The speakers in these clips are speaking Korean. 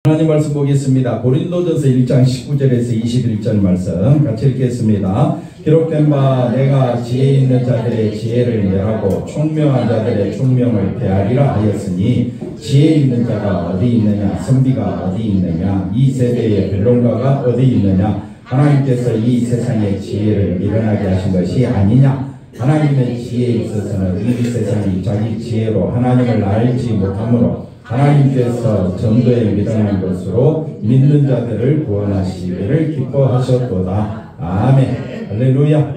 하나님 말씀 보겠습니다. 고린도전서 1장 19절에서 21절 말씀 같이 읽겠습니다. 기록된 바 내가 지혜 있는 자들의 지혜를 멸하고 총명한 자들의 총명을 배하리라 하였으니 지혜 있는 자가 어디 있느냐, 선비가 어디 있느냐, 이 세대의 변론가가 어디 있느냐. 하나님께서 이 세상의 지혜를 미련하게 하신 것이 아니냐. 하나님의 지혜에 있어서는 이 세상이 자기 지혜로 하나님을 알지 못하므로 하나님께서 전도에 미련한 것으로 믿는 자들을 구원하시기를 기뻐하셨도다. 아멘. 할렐루야.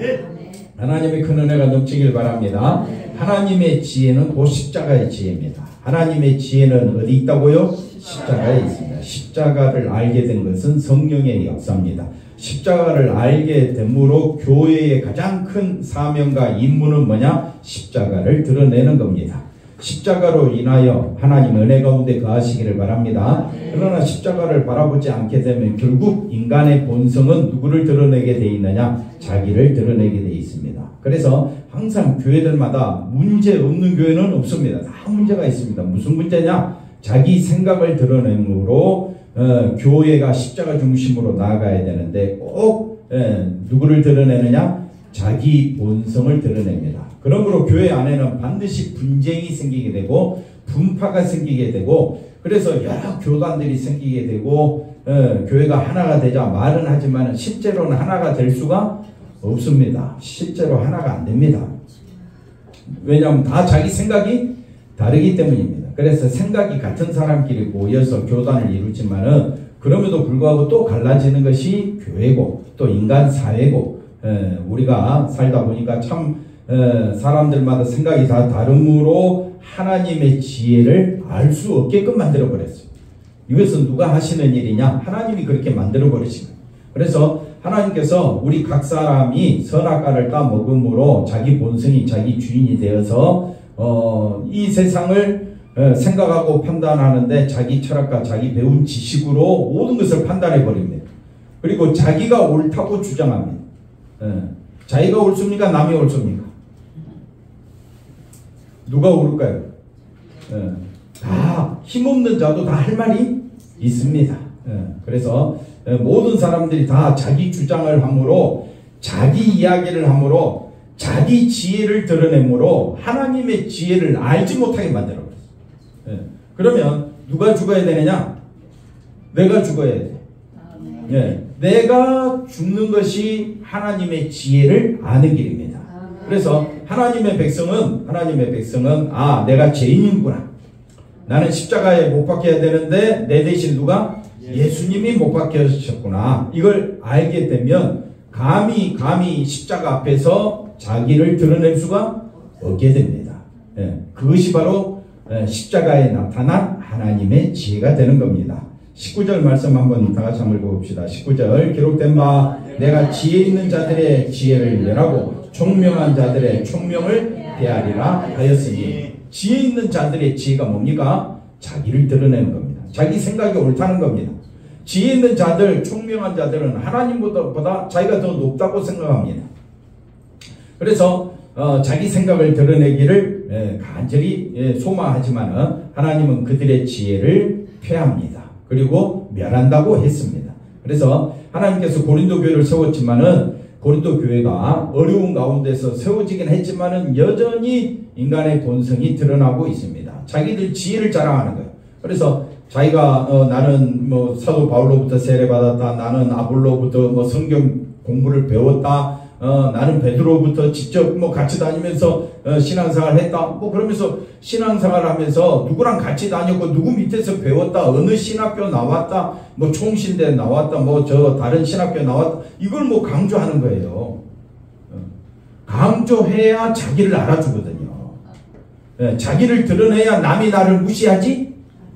하나님의 큰 은혜가 넘치길 바랍니다. 하나님의 지혜는 곧 십자가의 지혜입니다. 하나님의 지혜는 어디 있다고요? 십자가에 있습니다. 십자가를 알게 된 것은 성령의 역사입니다. 십자가를 알게 됨으로 교회의 가장 큰 사명과 임무는 뭐냐? 십자가를 드러내는 겁니다. 십자가로 인하여 하나님 은혜 가운데 거하시기를 바랍니다. 그러나 십자가를 바라보지 않게 되면 결국 인간의 본성은 누구를 드러내게 돼 있느냐? 자기를 드러내게 돼 있습니다. 그래서 항상 교회들마다 문제 없는 교회는 없습니다. 다 문제가 있습니다. 무슨 문제냐? 자기 생각을 드러내므로 교회가 십자가 중심으로 나아가야 되는데 꼭 누구를 드러내느냐? 자기 본성을 드러냅니다. 그러므로 교회 안에는 반드시 분쟁이 생기게 되고 분파가 생기게 되고 그래서 여러 교단들이 생기게 되고 교회가 하나가 되자 말은 하지만 실제로는 하나가 될 수가 없습니다. 실제로 하나가 안 됩니다. 왜냐하면 다 자기 생각이 다르기 때문입니다. 그래서 생각이 같은 사람끼리 모여서 교단을 이루지만은 그럼에도 불구하고 또 갈라지는 것이 교회고 또 인간 사회고 우리가 살다 보니까 참 사람들마다 생각이 다 다르므로 하나님의 지혜를 알 수 없게끔 만들어 버렸어요. 이것은 누가 하시는 일이냐? 하나님이 그렇게 만들어 버리신 거예요. 그래서 하나님께서 우리 각 사람이 선악과를 따먹음으로 자기 본성이 자기 주인이 되어서 이 세상을 생각하고 판단하는데 자기 철학과 자기 배운 지식으로 모든 것을 판단해 버립니다. 그리고 자기가 옳다고 주장합니다. 자기가 옳습니까? 남이 옳습니까? 누가 옳을까요? 다 힘없는 자도 다 할 말이 있습니다. 그래서 모든 사람들이 다 자기 주장을 함으로 자기 이야기를 함으로 자기 지혜를 드러내므로 하나님의 지혜를 알지 못하게 만들어버렸어요. 그러면 누가 죽어야 되느냐? 내가 죽어야 돼. 내가 죽는 것이 하나님의 지혜를 아는 길입니다. 그래서 하나님의 백성은 아, 내가 죄인이구나. 나는 십자가에 못 박혀야 되는데 내 대신 누가? 예수님이 못 박혀셨구나. 이걸 알게 되면 감히 십자가 앞에서 자기를 드러낼 수가 없게 됩니다. 그것이 바로 십자가에 나타난 하나님의 지혜가 되는 겁니다. 19절 말씀 한번 다 같이 한번 읽어봅시다. 19절 기록된 바 내가 지혜 있는 자들의 지혜를 멸하고 총명한 자들의 총명을 배하리라 하였으니 지혜 있는 자들의 지혜가 뭡니까? 자기를 드러내는 겁니다. 자기 생각이 옳다는 겁니다. 지혜 있는 자들, 총명한 자들은 하나님보다 자기가 더 높다고 생각합니다. 그래서 자기 생각을 드러내기를 간절히 소망하지만 하나님은 그들의 지혜를 폐합니다. 그리고 멸한다고 했습니다. 그래서 하나님께서 고린도 교회를 세웠지만은 고린도 교회가 어려운 가운데서 세워지긴 했지만은 여전히 인간의 본성이 드러나고 있습니다. 자기들 지혜를 자랑하는 거예요. 그래서 자기가 나는 뭐 사도 바울로부터 세례받았다. 나는 아볼로부터 뭐 성경 공부를 배웠다. 나는 베드로부터 직접 뭐 같이 다니면서 신앙생활을 했다. 뭐 그러면서 신앙생활을 하면서 누구랑 같이 다녔고 누구 밑에서 배웠다. 어느 신학교 나왔다. 뭐 총신대 나왔다. 뭐 저 다른 신학교 나왔다. 이걸 뭐 강조하는 거예요. 강조해야 자기를 알아주거든요. 자기를 드러내야 남이 나를 무시하지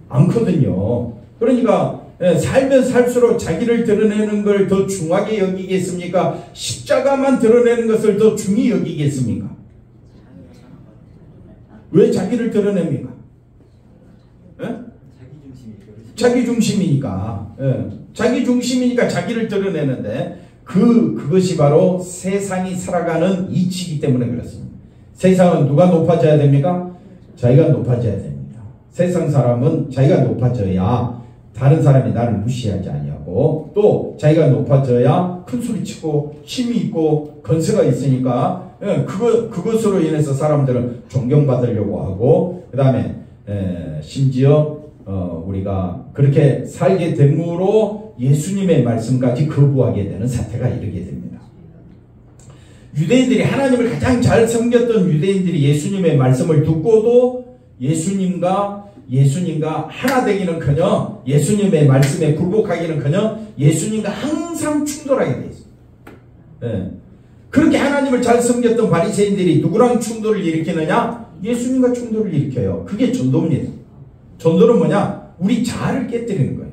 않거든요. 그러니까 살면 살수록 자기를 드러내는 걸 더 중하게 여기겠습니까? 십자가만 드러내는 것을 더 중히 여기겠습니까? 왜 자기를 드러냅니까? 자기 중심이니까. 자기 중심이니까 자기를 드러내는데 그것이 바로 세상이 살아가는 이치이기 때문에 그렇습니다. 세상은 누가 높아져야 됩니까? 자기가 높아져야 됩니다. 세상 사람은 자기가 높아져야 다른 사람이 나를 무시하지 아니하고 또 자기가 높아져야 큰 소리치고 힘이 있고 건세가 있으니까 그것으로 인해서 사람들은 존경받으려고 하고 그 다음에 심지어 우리가 그렇게 살게 됨으로 예수님의 말씀까지 거부하게 되는 사태가 이르게 됩니다. 유대인들이 하나님을 가장 잘 섬겼던 유대인들이 예수님의 말씀을 듣고도 예수님과 하나 되기는커녕 예수님의 말씀에 굴복하기는커녕 예수님과 항상 충돌하게 돼 있어요. 그렇게 하나님을 잘 섬겼던 바리새인들이 누구랑 충돌을 일으키느냐? 예수님과 충돌을 일으켜요. 그게 전도입니다. 전도는 뭐냐? 우리 자아를 깨뜨리는 거예요.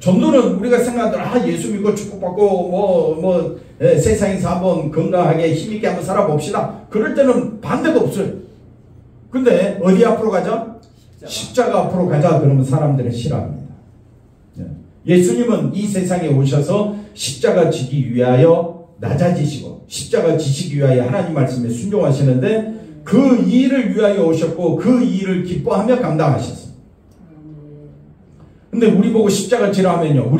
전도는 우리가 생각하더라, 예수 믿고 축복받고 세상에서 한번 건강하게 힘있게 한번 살아봅시다. 그럴 때는 반대가 없어요. 근데 어디 앞으로 가자? 십자가 앞으로 가자. 그러면 사람들은 싫어합니다. 예수님은 이 세상에 오셔서 십자가 지기 위하여 낮아지시고 십자가 지시기 위하여 하나님 말씀에 순종하시는데 그 일을 위하여 오셨고 그 일을 기뻐하며 감당하셨어요. 근데 우리 보고 십자가 지라 하면요,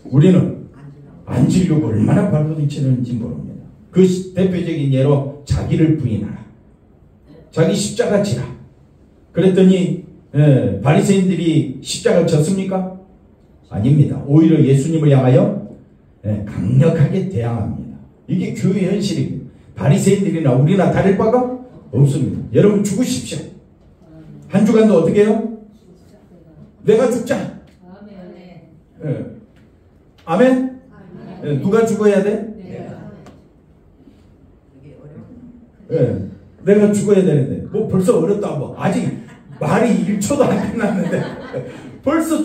우리는 안 지려고 얼마나 발버둥치는지 모릅니다. 그 대표적인 예로 자기를 부인하라, 자기 십자가 지라. 그랬더니 바리새인들이 십자가 졌습니까? 아닙니다. 오히려 예수님을 향하여 강력하게 대항합니다. 이게 교회 현실입니다. 바리새인들이나 우리나 다를 바가 없습니다. 여러분 죽으십시오. 한 주간도 어떻게 해요? 내가 죽자. 아멘? 누가 죽어야 돼? 내가 죽어야 되는데 벌써 어렵다. 아직 말이 1초도 안 끝났는데 벌써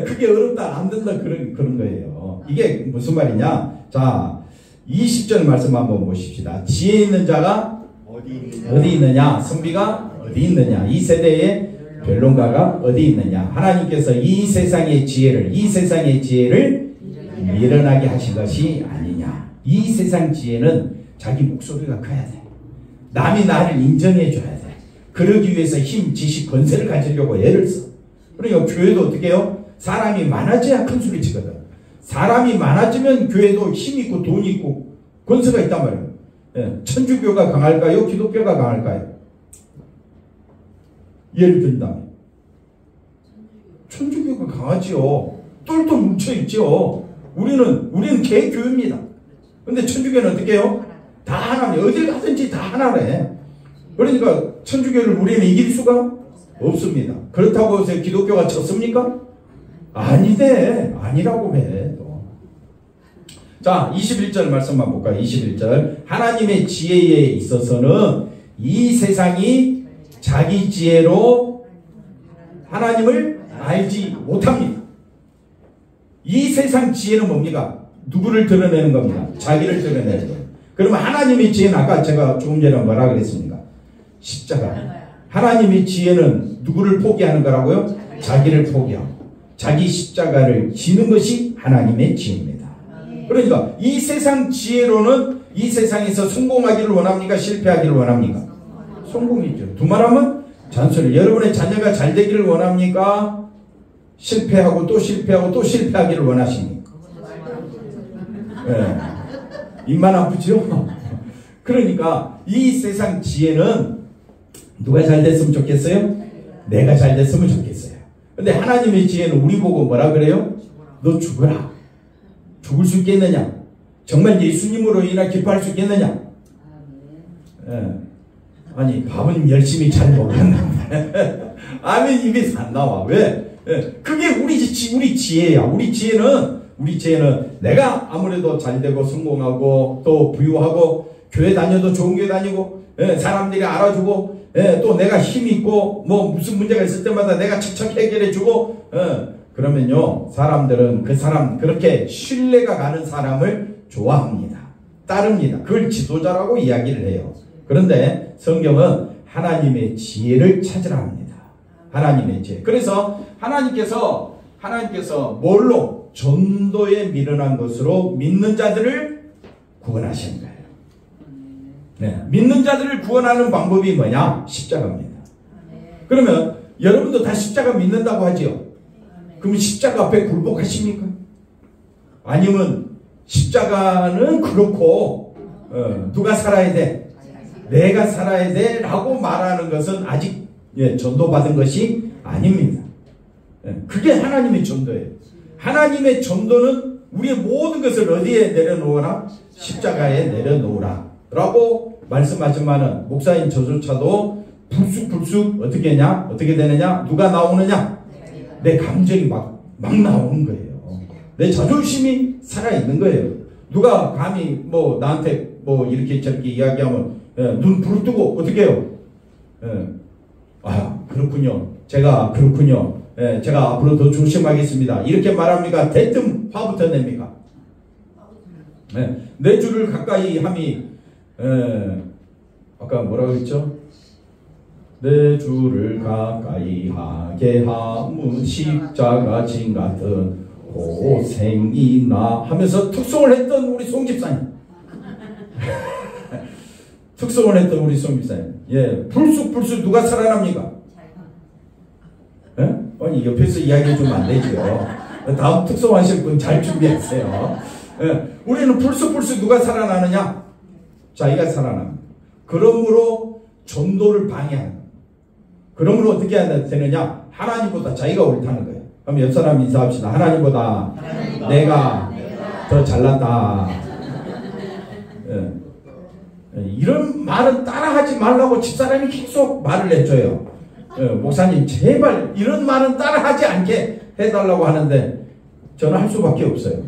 그게 어렵다, 안 된다, 그런 거예요. 이게 무슨 말이냐? 자, 20절 말씀 한번 보십시다. 지혜 있는 자가 어디 있느냐? 선비가 어디 있느냐? 이 세대의 변론가가 어디 있느냐? 하나님께서 이 세상의 지혜를 미련하게 하신 것이 아니냐? 이 세상 지혜는 자기 목소리가 커야 돼. 남이 나를 인정해 줘야 돼. 그러기 위해서 힘, 지식, 권세를 가지려고 애를 써. 그러니까 교회도 어떻게 해요? 사람이 많아져야 큰 소리 치거든. 사람이 많아지면 교회도 힘 있고 돈 있고 권세가 있단 말이에요. 천주교가 강할까요? 기독교가 강할까요? 예를 든다면 천주교가 강하지요. 똘똘 뭉쳐있죠. 우리는 개교입니다. 근데 천주교는 어떻게 해요? 다 하나네. 어딜 가든지 다 하나네. 그러니까 천주교를 우리는 이길 수가 없습니다. 그렇다고 해서 기독교가 졌습니까? 아니라고 해. 또. 자, 21절 말씀만 볼까요? 21절. 하나님의 지혜에 있어서는 이 세상이 자기 지혜로 하나님을 알지 못합니다. 이 세상 지혜는 뭡니까? 누구를 드러내는 겁니다. 자기를 드러내는 거예요. 그러면 하나님의 지혜는 아까 제가 조금 전에 뭐라 그랬습니까? 십자가. 하나님의 지혜는 누구를 포기하는 거라고요? 자기를 포기하고 자기 십자가를 지는 것이 하나님의 지혜입니다. 그러니까 이 세상 지혜로는 이 세상에서 성공하기를 원합니까? 실패하기를 원합니까? 성공이죠. 두 말하면 잔소리. 여러분의 자녀가 잘 되기를 원합니까? 실패하고 또 실패하고 또 실패하기를 원하십니까? 입만 아프죠? 그러니까 이 세상 지혜는 누가 잘 됐으면 좋겠어요? 내가 잘 됐으면 좋겠어요. 근데 하나님의 지혜는 우리 보고 뭐라 그래요? 너 죽어라. 죽을 수 있겠느냐? 정말 예수님으로 인해 기뻐할 수 있겠느냐? 아니, 밥은 열심히 잘 먹었는데 아멘 입에서 안 나와. 왜? 그게 우리 지혜야. 우리 지혜는 내가 아무래도 잘되고 성공하고 또 부유하고 교회 다녀도 좋은 교회 다니고 사람들이 알아주고 또 내가 힘있고 뭐 무슨 문제가 있을 때마다 내가 척척 해결해주고 그러면요, 사람들은 그 사람, 그렇게 신뢰가 가는 사람을 좋아합니다. 따릅니다. 그걸 지도자라고 이야기를 해요. 그런데 성경은 하나님의 지혜를 찾으라 합니다. 하나님의 지혜. 그래서 하나님께서 뭘로? 전도에 미련한 것으로 믿는 자들을 구원하시는 거예요. 네, 믿는 자들을 구원하는 방법이 뭐냐? 십자가입니다. 그러면 여러분도 다 십자가 믿는다고 하지요. 그럼 십자가 앞에 굴복하십니까? 아니면 십자가는 그렇고 누가 살아야 돼? 내가 살아야 돼 라고 말하는 것은 아직 전도받은 것이 아닙니다. 그게 하나님의 전도예요. 하나님의 전도는 우리의 모든 것을 어디에 내려놓으라? 십자가에 내려놓으라 라고 말씀하지만은 목사님 저조차도 불쑥불쑥 어떻게 되냐? 누가 나오느냐? 내 감정이 막 나오는 거예요. 내 자존심이 살아있는 거예요. 누가 감히 뭐 나한테 뭐 이렇게 저렇게 이야기하면 눈 부릅뜨고 어떻게 해요? 아 그렇군요. 제가 그렇군요. 제가 앞으로 더 조심하겠습니다. 이렇게 말합니까? 대뜸 화부터 냅니까? 내 주를 가까이 함이 아까 뭐라고 했죠? 내 주를 가까이 하게 함은 십자가 진 같은 고생이나 하면서 특송을 했던 우리 송집사님. 특송을 했던 우리 송집사님. 불쑥불쑥 누가 살아납니까? 아니 옆에서 이야기해주면 안 되죠. 다음 특송하실 분 잘 준비했어요. 우리는 불쑥불쑥 누가 살아나느냐? 자기가 살아납니다. 그러므로 전도를 방해하는. 그러므로 어떻게 해야 되느냐? 하나님보다 자기가 옳다는 거예요. 그럼 옆 사람 인사합시다. 하나님보다 내가 더 잘난다. 이런 말은 따라하지 말라고 집사람이 계속 말을 해줘요. 목사님 제발 이런 말은 따라하지 않게 해달라고 하는데 저는 할 수밖에 없어요.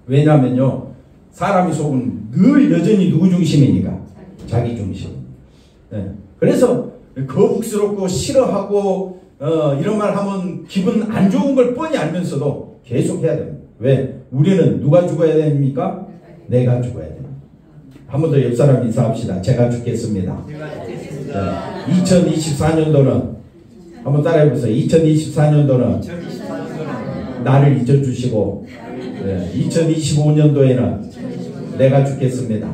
왜냐하면요, 사람이 속은 늘 여전히 누구 중심이니까? 자기 중심. 그래서 거북스럽고 싫어하고 이런 말 하면 기분 안 좋은 걸 뻔히 알면서도 계속 해야 됩니다. 왜? 우리는 누가 죽어야 됩니까? 내가 죽어야 됩니다. 한 번 더 옆 사람 인사합시다. 제가 죽겠습니다. 2024년도는 한번 따라해보세요. 2024년도는 나를 잊어주시고 2025년도에는 내가 죽겠습니다.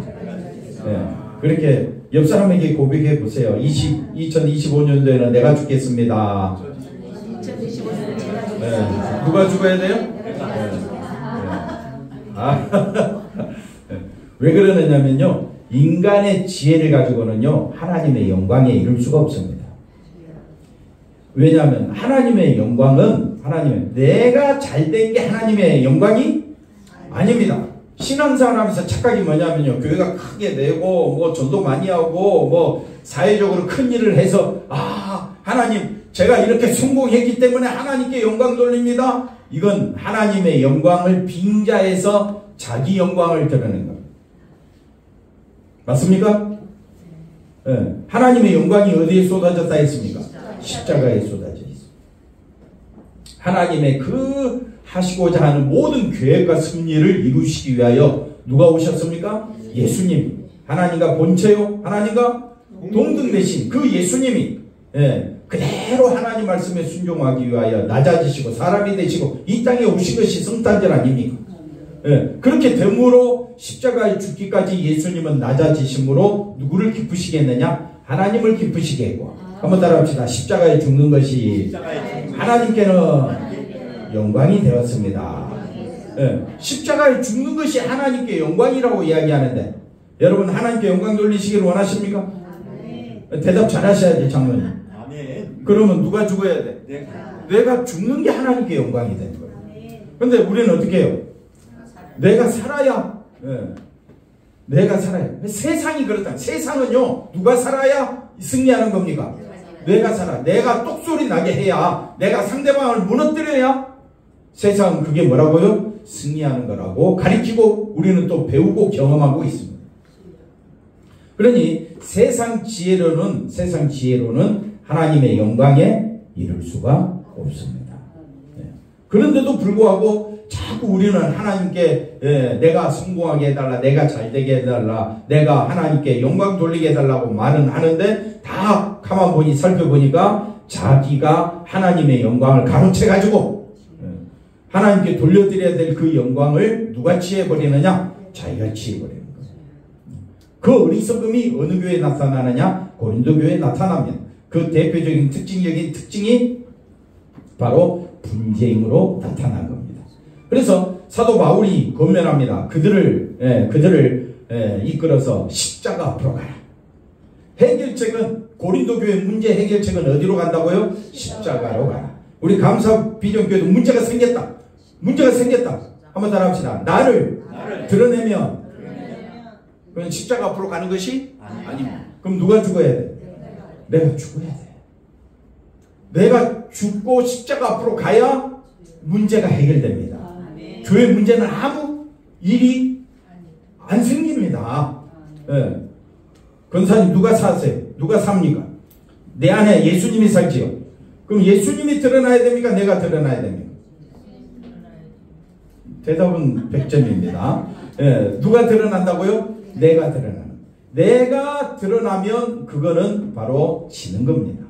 그렇게 옆 사람에게 고백해 보세요. 2025년도에는 내가 죽겠습니다. 누가 죽어야 돼요? 왜 그러느냐면요, 인간의 지혜를 가지고는요 하나님의 영광에 이룰 수가 없습니다. 왜냐하면 하나님의 영광은 내가 잘된 게 하나님의 영광이 아닙니다. 신앙생활 하면서 착각이 뭐냐면요, 교회가 크게 내고 뭐 전도 많이 하고 뭐 사회적으로 큰 일을 해서 하나님 제가 이렇게 성공했기 때문에 하나님께 영광 돌립니다. 이건 하나님의 영광을 빙자해서 자기 영광을 드러낸 겁니다. 맞습니까? 하나님의 영광이 어디에 쏟아졌다 했습니까? 십자가에 쏟아져 있습니다. 하나님의 그 하시고자 하는 모든 계획과 섭리를 이루시기 위하여 누가 오셨습니까? 예수님이. 하나님과 본체요, 하나님과 동등되신 그 예수님이 그대로 하나님 말씀에 순종하기 위하여 낮아지시고 사람이 되시고 이 땅에 오신 것이 성탄절 아닙니까? 그렇게 됨으로 십자가에 죽기까지 예수님은 낮아지심으로 누구를 기쁘시겠느냐? 하나님을 기쁘시게 하고. 한번 따라합시다. 십자가에 죽는 것이 하나님께는 영광이 되었습니다. 십자가에 죽는 것이 하나님께 영광이라고 이야기하는데 여러분 하나님께 영광 돌리시기를 원하십니까? 대답 잘 하셔야지 장로님. 그러면 누가 죽어야 돼? 내가 죽는 게 하나님께 영광이 되는 거예요. 근데 우리는 어떻게 해요? 내가 살아야 내가 살아야. 세상이 그렇다. 세상은요 누가 살아야 승리하는 겁니까? 내가 살아. 내가 똑소리 나게 해야, 내가 상대방을 무너뜨려야 세상은 그게 뭐라고요? 승리하는 거라고 가르치고 우리는 또 배우고 경험하고 있습니다. 그러니 세상 지혜로는 하나님의 영광에 이를 수가 없습니다. 그런데도 불구하고 자꾸 우리는 하나님께 내가 성공하게 해달라, 내가 잘되게 해달라, 내가 하나님께 영광 돌리게 해달라고 말은 하는데 다 가만 보니 살펴보니까 자기가 하나님의 영광을 가로채가지고 하나님께 돌려드려야 될 그 영광을 누가 취해버리느냐? 자기가 취해버리는 거예요. 그 어리석음이 어느 교회에 나타나느냐? 고린도 교회에 나타납니다. 그 그 대표적인 특징이 바로 분쟁으로 나타난 겁니다. 그래서 사도 바울이 권면합니다. 그들을 이끌어서 십자가 앞으로 가라. 해결책은 고린도 교회 문제 해결책은 어디로 간다고요? 십자가로 가라. 우리 감사 비전교회도 문제가 생겼다. 한번 따라합시다. 나를 드러내면 그건 십자가 앞으로 가는 것이 아닙니다. 그럼 누가 죽어야 돼? 내가 죽어야 돼. 내가 죽고 십자가 앞으로 가야 문제가 해결됩니다. 교회 문제는 아무 일이 안 생깁니다. 예. 권사님 누가 사세요? 누가 삽니까? 내 안에 예수님이 살지요. 그럼 예수님이 드러나야 됩니까? 내가 드러나야 됩니까? 대답은 100점입니다. 예. 누가 드러난다고요? 내가 드러나는. 내가 드러나면 그거는 바로 지는 겁니다.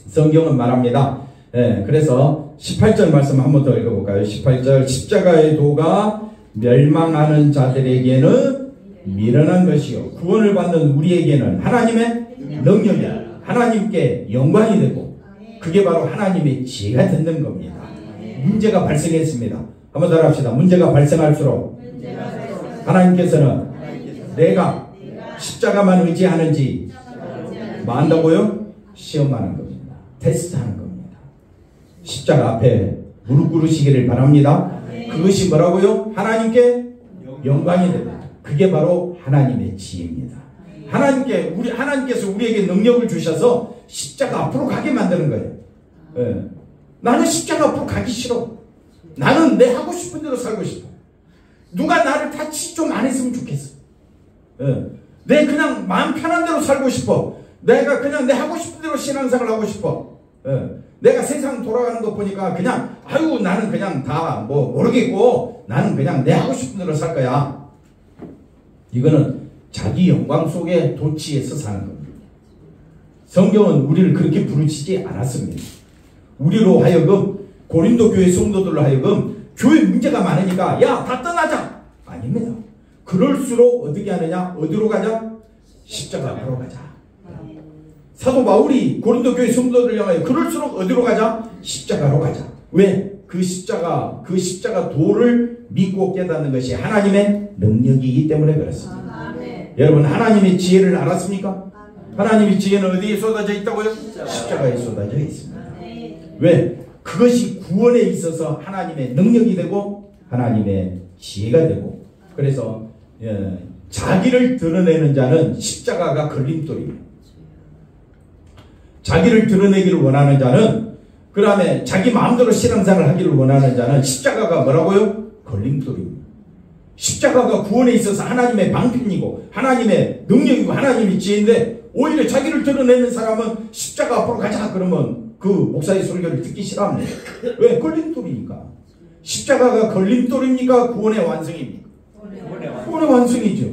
성경은 말합니다. 예, 그래서 18절 말씀 한번 더 읽어볼까요? 18절 십자가의 도가 멸망하는 자들에게는 미련한 것이요 구원을 받는 우리에게는 하나님의 능력이야. 하나님께 영광이 되고 그게 바로 하나님의 지혜가 되는 겁니다. 문제가 발생했습니다. 한번 따라 합시다. 문제가 발생할수록 하나님께서는 내가 십자가만 의지하는지 만다고요? 시험하는 겁니다. 테스트하는 겁니다. 십자가 앞에 무릎 꿇으시기를 바랍니다. 그것이 뭐라고요? 하나님께 영광이 됩니다. 그게 바로 하나님의 지혜입니다. 하나님께서 우리에게 능력을 주셔서 십자가 앞으로 가게 만드는 거예요. 예. 나는 십자가 앞으로 가기 싫어. 나는 내 하고 싶은 대로 살고 싶어. 누가 나를 타치 좀 안 했으면 좋겠어. 예. 내 그냥 마음 편한 대로 살고 싶어. 내가 그냥 내 하고 싶은 대로 신앙생활 하고 싶어. 예. 내가 세상 돌아가는 거 보니까 그냥 나는 그냥 다 모르겠고 나는 그냥 내 하고 싶은 대로 살 거야. 이거는 자기 영광 속에 도취해서 사는 겁니다. 성경은 우리를 그렇게 부르치지 않았습니다. 우리로 하여금 고린도 교회 성도들로 하여금 교회 문제가 많으니까 야 다 떠나자. 아닙니다. 그럴수록 어떻게 하느냐? 어디로 가자? 십자가 앞으로 가자. 사도 바울이 고린도 교회 성도들 향하여 그럴수록 어디로 가자? 십자가로 가자. 왜? 그 십자가 도를 믿고 깨닫는 것이 하나님의 능력이기 때문에 그렇습니다. 여러분 하나님의 지혜를 알았습니까? 하나님의 지혜는 어디에 쏟아져 있다고요? 십자가에 쏟아져 있습니다. 왜? 그것이 구원에 있어서 하나님의 능력이 되고 하나님의 지혜가 되고 그래서 자기를 드러내는 자는 십자가가 걸림돌입니다. 자기를 드러내기를 원하는 자는 그 다음에 자기 마음대로 신앙생활을 하기를 원하는 자는 십자가가 뭐라고요? 걸림돌입니다. 십자가가 구원에 있어서 하나님의 방편이고 하나님의 능력이고 하나님의 지혜인데 오히려 자기를 드러내는 사람은 십자가 앞으로 가자 그러면 그 목사의 설교를 듣기 싫어합니다. 왜? 걸림돌이니까. 십자가가 걸림돌입니까? 구원의 완성입니까? 구원의 완성이죠.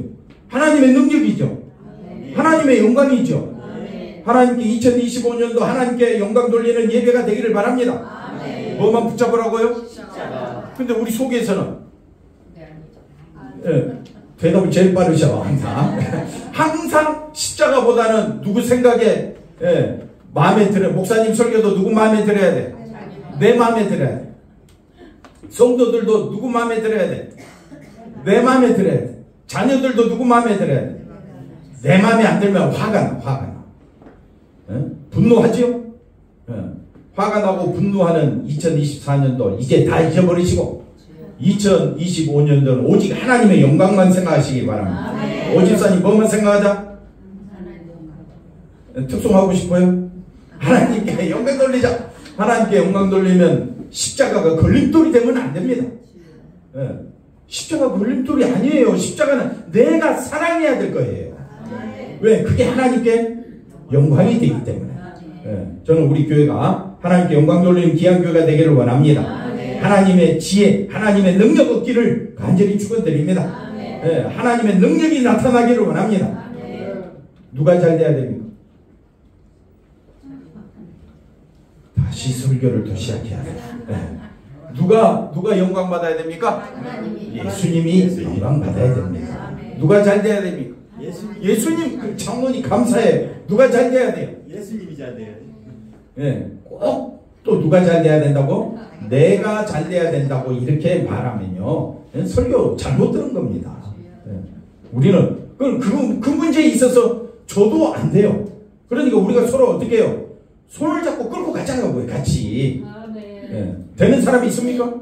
하나님의 능력이죠. 하나님의 영광이죠. 하나님께 2025년도 하나님께 영광 돌리는 예배가 되기를 바랍니다. 뭐만 붙잡으라고요? 근데 우리 속에서는 대답이 제일 빠르셔. 항상 십자가보다는 누구 생각에 마음에 들어요. 목사님 설교도 누구 마음에 들어야 돼? 내 마음에 들어야 돼. 성도들도 누구 마음에 들어야 돼? 내 마음에 들어야 돼. 자녀들도 누구 마음에 들어야 돼? 내 마음에 안 들면 화가 나. 분노하지요? 화가 나고 분노하는 2024년도 이제 다 잊어버리시고 2025년도는 오직 하나님의 영광만 생각하시기 바랍니다. 오집사님 뭐만 생각하자? 특송하고 싶어요? 하나님께 영광 돌리자. 하나님께 영광 돌리면 십자가가 걸림돌이 되면 안 됩니다. 십자가 걸림돌이 아니에요. 십자가는 내가 사랑해야 될 거예요. 왜? 그게 하나님께 영광이 되기 때문에. 저는 우리 교회가 하나님께 영광 돌리는 귀한 교회가 되기를 원합니다. 하나님의 지혜, 하나님의 능력 얻기를 간절히 축원드립니다. 하나님의 능력이 나타나기를 원합니다. 누가 잘 돼야 됩니까? 다시 설교를 또 시작해야 돼요. 누가 영광 받아야 됩니까? 예수님이 영광 받아야 됩니다. 누가 잘 돼야 됩니까? 예수님 그 장로님 감사해. 누가 잘 돼야 돼요? 예수님이 잘 돼요. 예, 꼭 또 누가 잘 돼야 된다고? 내가 잘 돼야 된다고 이렇게 말하면요, 설교 잘못 들은 겁니다. 예. 우리는 그 문제에 있어서 저도 안 돼요. 그러니까 우리가 서로 어떻게 해요? 손을 잡고 끌고 가자고요, 같이. 예. 되는 사람이 있습니까?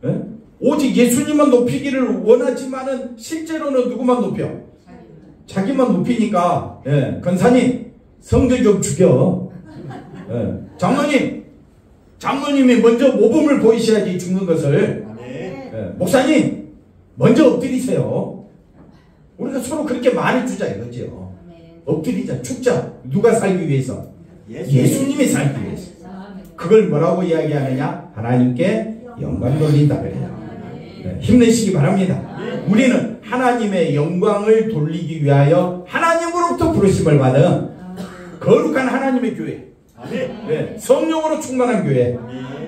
예? 오직 예수님만 높이기를 원하지만은 실제로는 누구만 높여? 자기만 높이니까. 예. 권사님 성질 좀 죽여. 예. 장로님이 먼저 모범을 보이셔야지 죽는 것을. 예. 목사님 먼저 엎드리세요. 우리가 서로 그렇게 말해주자 이거죠. 엎드리자, 죽자. 누가 살기 위해서? 예수님이 살기 위해서. 그걸 뭐라고 이야기하느냐? 하나님께 영광 돌린다 그래요. 네, 힘내시기 바랍니다. 우리는 하나님의 영광을 돌리기 위하여 하나님으로부터 부르심을 받은 거룩한 하나님의 교회, 네, 성령으로 충만한 교회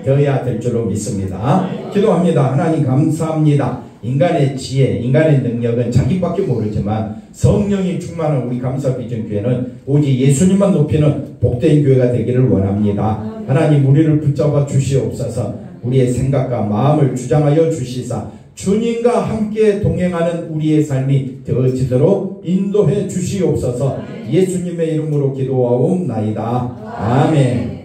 되어야 될 줄로 믿습니다. 기도합니다. 하나님 감사합니다. 인간의 지혜, 인간의 능력은 자기밖에 모르지만 성령이 충만한 우리 감사비전교회는 오직 예수님만 높이는 복된 교회가 되기를 원합니다. 하나님 우리를 붙잡아 주시옵소서. 우리의 생각과 마음을 주장하여 주시사 주님과 함께 동행하는 우리의 삶이 되어지도록 인도해 주시옵소서. 예수님의 이름으로 기도하옵나이다. 아멘.